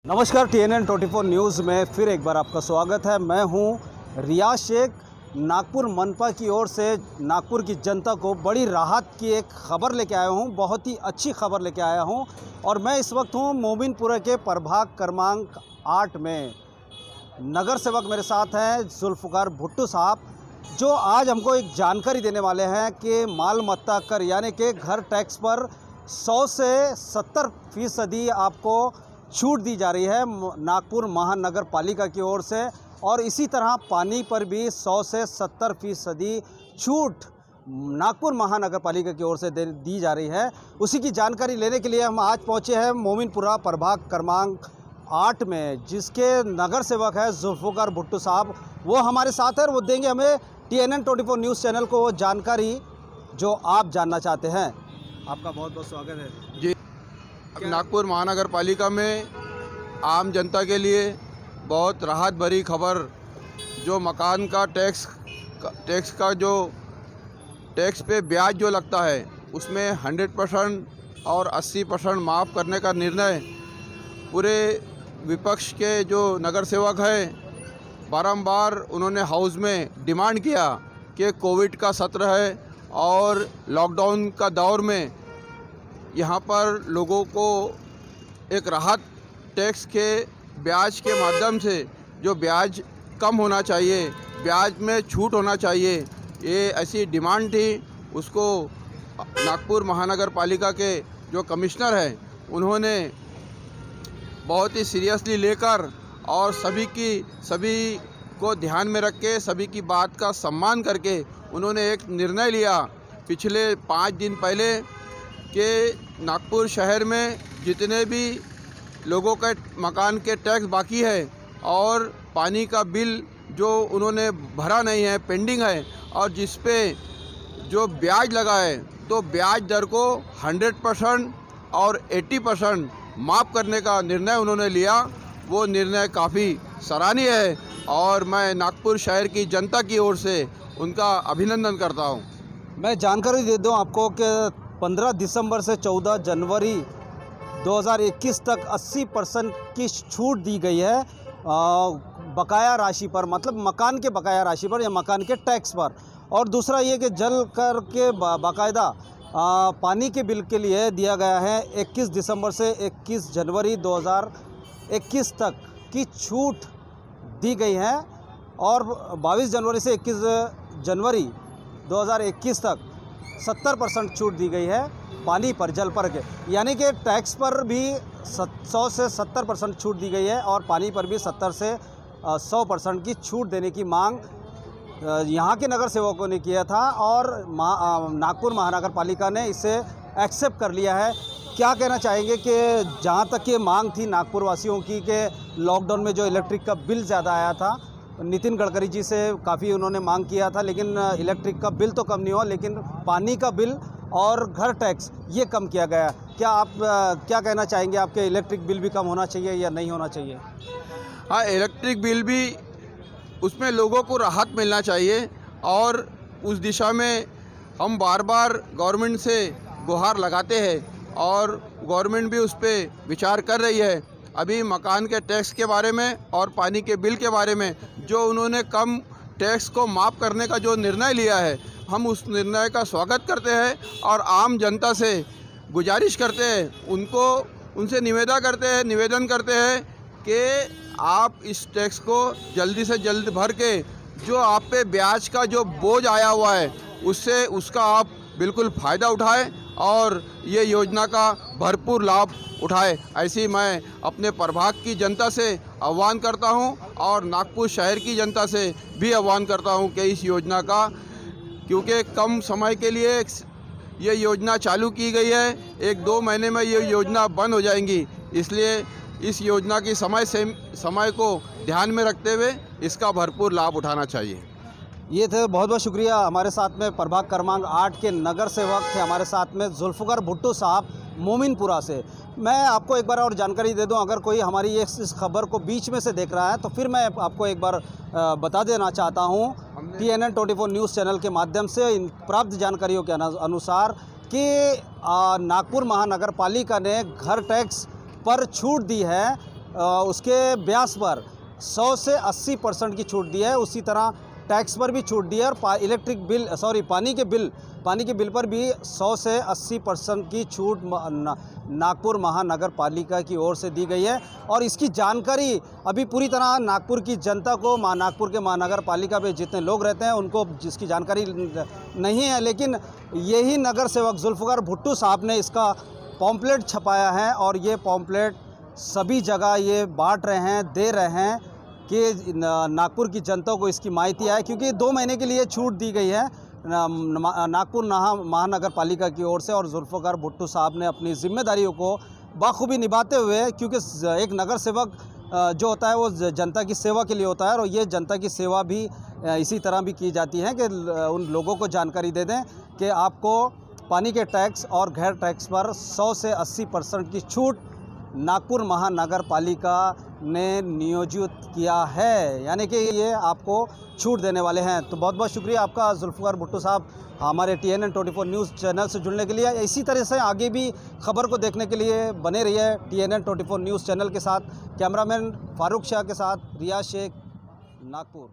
नमस्कार, TNN 24 news में फिर एक बार आपका स्वागत है। मैं हूं रियाज शेख। नागपुर मनपा की ओर से नागपुर की जनता को बड़ी राहत की एक ख़बर लेके आया हूं, बहुत ही अच्छी खबर लेके आया हूं। और मैं इस वक्त हूं मोमिनपुरा के प्रभाग क्रमांक 8 में। नगर सेवक मेरे साथ हैं जुल्फ़िकार भुट्टू साहब, जो आज हमको एक जानकारी देने वाले हैं कि माल मत्ता कर यानी कि घर टैक्स पर 100 से 70% आपको छूट दी जा रही है नागपुर महानगर पालिका की ओर से। और इसी तरह पानी पर भी 100 से 70% छूट नागपुर महानगर पालिका की ओर से दी जा रही है। उसी की जानकारी लेने के लिए हम आज पहुंचे हैं मोमिनपुरा प्रभाग क्रमांक 8 में, जिसके नगर सेवक है जुल्फ़िकार भुट्टू साहब। वो हमारे साथ है और वो देंगे हमें TNN 24 न्यूज़ चैनल को वो जानकारी जो आप जानना चाहते हैं। आपका बहुत बहुत स्वागत है जी। नागपुर महानगर पालिका में आम जनता के लिए बहुत राहत भरी खबर, जो मकान का टैक्स का जो टैक्स पे ब्याज जो लगता है उसमें 100% और 80% माफ़ करने का निर्णय पूरे विपक्ष के जो नगर सेवक हैं बारंबार उन्होंने हाउस में डिमांड किया कि कोविड का सत्र है और लॉकडाउन का दौर में यहाँ पर लोगों को एक राहत टैक्स के ब्याज के माध्यम से जो ब्याज कम होना चाहिए, ब्याज में छूट होना चाहिए, ये ऐसी डिमांड थी। उसको नागपुर महानगर पालिका के जो कमिश्नर हैं उन्होंने बहुत ही सीरियसली लेकर और सभी को ध्यान में रख के सभी की बात का सम्मान करके उन्होंने एक निर्णय लिया पिछले 5 दिन पहले कि नागपुर शहर में जितने भी लोगों का मकान के टैक्स बाकी है और पानी का बिल जो उन्होंने भरा नहीं है, पेंडिंग है, और जिस पे जो ब्याज लगा है, तो ब्याज दर को 100% और 80% माफ़ करने का निर्णय उन्होंने लिया। वो निर्णय काफ़ी सराहनीय है और मैं नागपुर शहर की जनता की ओर से उनका अभिनंदन करता हूँ। मैं जानकारी दे दूं आपको कि 15 दिसंबर से 14 जनवरी 2021 तक 80% की छूट दी गई है बकाया राशि पर, मतलब मकान के बकाया राशि पर या मकान के टैक्स पर। और दूसरा ये कि जल कर के बाकायदा पानी के बिल के लिए दिया गया है 21 दिसंबर से 21 जनवरी 2021 तक की छूट दी गई है। और 22 जनवरी से 21 जनवरी 2021 तक 70% छूट दी गई है पानी पर, जल पर के, यानी कि टैक्स पर भी 100 से 70% छूट दी गई है और पानी पर भी 70 से 100% की छूट देने की मांग यहाँ के नगर सेवकों ने किया था और नागपुर महानगर पालिका ने इसे एक्सेप्ट कर लिया है। क्या कहना चाहेंगे कि जहाँ तक ये मांग थी नागपुर वासियों की कि लॉकडाउन में जो इलेक्ट्रिक का बिल ज़्यादा आया था, नितिन गडकरी जी से काफ़ी उन्होंने मांग किया था, लेकिन इलेक्ट्रिक का बिल तो कम नहीं हुआ, लेकिन पानी का बिल और घर टैक्स ये कम किया गया। क्या आप क्या कहना चाहेंगे, आपके इलेक्ट्रिक बिल भी कम होना चाहिए या नहीं होना चाहिए? हाँ, इलेक्ट्रिक बिल भी उसमें लोगों को राहत मिलना चाहिए और उस दिशा में हम बार बार गवर्नमेंट से गुहार लगाते हैं और गवर्नमेंट भी उस पर विचार कर रही है। अभी मकान के टैक्स के बारे में और पानी के बिल के बारे में जो उन्होंने कम टैक्स को माफ़ करने का जो निर्णय लिया है, हम उस निर्णय का स्वागत करते हैं और आम जनता से गुजारिश करते हैं, उनसे निवेदन करते हैं कि आप इस टैक्स को जल्दी से जल्द भर के जो आप पे ब्याज का जो बोझ आया हुआ है उसका आप बिल्कुल फ़ायदा उठाएं और ये योजना का भरपूर लाभ उठाए। ऐसी मैं अपने प्रभाग की जनता से आह्वान करता हूं और नागपुर शहर की जनता से भी आह्वान करता हूं कि इस योजना का, क्योंकि कम समय के लिए ये योजना चालू की गई है, 1-2 महीने में ये योजना बंद हो जाएंगी, इसलिए इस योजना की समय को ध्यान में रखते हुए इसका भरपूर लाभ उठाना चाहिए। ये थे, बहुत बहुत शुक्रिया। हमारे साथ में प्रभाग क्रमांक 8 के नगर सेवक थे हमारे साथ में जुल्फ़िकार भुट्टू साहब मोमिनपुरा से। मैं आपको एक बार और जानकारी दे दूं, अगर कोई हमारी इस खबर को बीच में से देख रहा है तो फिर मैं आपको एक बार बता देना चाहता हूं TNN 24 न्यूज़ चैनल के माध्यम से इन प्राप्त जानकारियों के अनुसार कि नागपुर महानगर पालिका ने घर टैक्स पर छूट दी है उसके ब्याज पर 100 से 80% की छूट दी है। उसी तरह टैक्स पर भी छूट दी है और इलेक्ट्रिक बिल पानी के बिल पर भी 100 से 80% की छूट नागपुर महानगर पालिका की ओर से दी गई है। और इसकी जानकारी अभी पूरी तरह नागपुर की जनता को, नागपुर के महानगर पालिका में जितने लोग रहते हैं उनको जिसकी जानकारी नहीं है, लेकिन यही नगर सेवक जुल्फ़िकार भुट्टू साहब ने इसका पॉम्पलेट छपाया है और ये पॉम्पलेट सभी जगह ये बांट रहे हैं, दे रहे हैं कि नागपुर की जनता को इसकी माहिती आए, क्योंकि 2 महीने के लिए छूट दी गई है नागपुर महानगर पालिका की ओर से। और जुल्फ़िकार भुट्टू साहब ने अपनी जिम्मेदारियों को बाखूबी निभाते हुए, क्योंकि एक नगर सेवक जो होता है वो जनता की सेवा के लिए होता है, और ये जनता की सेवा भी इसी तरह भी की जाती है कि उन लोगों को जानकारी दे दें कि आपको पानी के टैक्स और गैर टैक्स पर 100 से 80% की छूट नागपुर महानगर पालिका ने नियोजित किया है, यानी कि ये आपको छूट देने वाले हैं। तो बहुत बहुत शुक्रिया आपका जुल्फ़िकार भुट्टू साहब हमारे TNN 24 न्यूज़ चैनल से जुड़ने के लिए। इसी तरह से आगे भी खबर को देखने के लिए बने रहिए TNN 24 न्यूज़ चैनल के साथ। कैमरामैन फारूक शाह के साथ रियाज शेख, नागपुर।